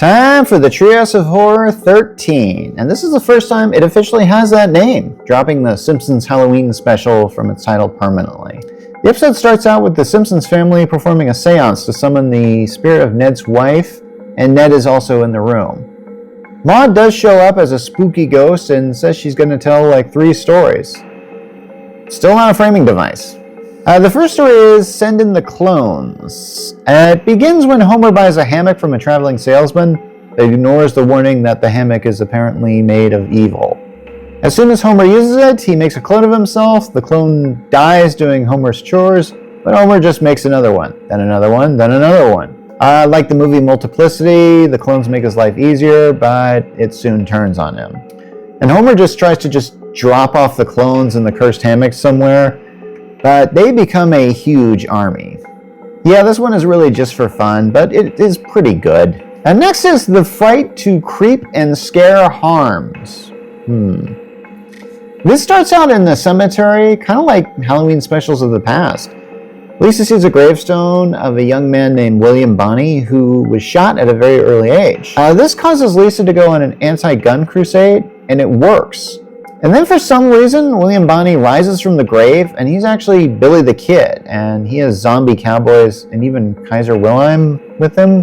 Time for the Treehouse of Horror 13, and this is the first time it officially has that name, dropping the Simpsons Halloween special from its title permanently. The episode starts out with the Simpsons family performing a seance to summon the spirit of Ned's wife, and Ned is also in the room. Maude does show up as a spooky ghost and says she's going to tell like 3 stories. Still not a framing device. The first story is Send in the Clones. It begins when Homer buys a hammock from a traveling salesman that ignores the warning that the hammock is apparently made of evil. As soon as Homer uses it, he makes a clone of himself. The clone dies doing Homer's chores, but Homer just makes another one, then another one, then another one. Like the movie Multiplicity, the clones make his life easier, but it soon turns on him. And Homer just tries to drop off the clones in the cursed hammock somewhere, but they become a huge army. Yeah, this one is really just for fun, but it is pretty good. And next is The Fright to Creep and Scare Harms. This starts out in the cemetery, kind of like Halloween specials of the past. Lisa sees a gravestone of a young man named William Bonney who was shot at a very early age. This causes Lisa to go on an anti-gun crusade, and it works. And then for some reason, William Bonney rises from the grave, and he's actually Billy the Kid, and he has zombie cowboys and even Kaiser Wilhelm with him.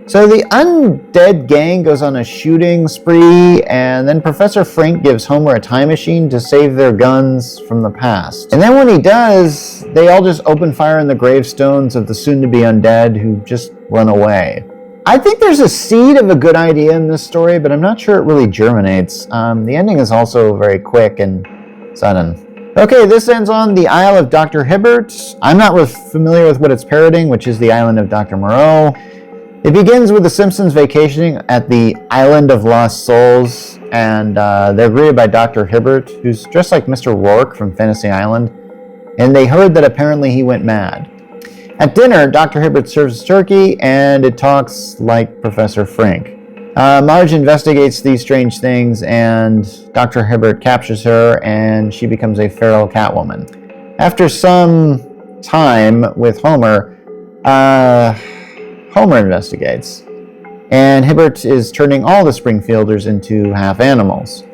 So the undead gang goes on a shooting spree, and then Professor Frink gives Homer a time machine to save their guns from the past. And then when he does, they all just open fire on the gravestones of the soon-to-be undead who just run away. I think there's a seed of a good idea in this story, but I'm not sure it really germinates. The ending is also very quick and sudden. Okay, this ends on the Isle of Dr. Hibbert. I'm not familiar with what it's parroting, which is the island of Dr. Moreau. It begins with the Simpsons vacationing at the Island of Lost Souls, and they're greeted by Dr. Hibbert, who's dressed like Mr. Rourke from Fantasy Island, and they heard that apparently he went mad. At dinner, Dr. Hibbert serves turkey, and it talks like Professor Frink. Marge investigates these strange things, and Dr. Hibbert captures her, and she becomes a feral Catwoman. After some time with Homer, Homer investigates, and Hibbert is turning all the Springfielders into half animals.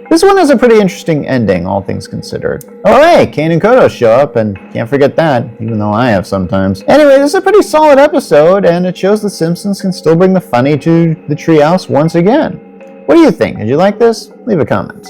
This one has a pretty interesting ending, all things considered. Oh hey, Kane and Kodo show up, and can't forget that, even though I have sometimes. Anyway, this is a pretty solid episode, and it shows the Simpsons can still bring the funny to the Treehouse once again. What do you think? Did you like this? Leave a comment.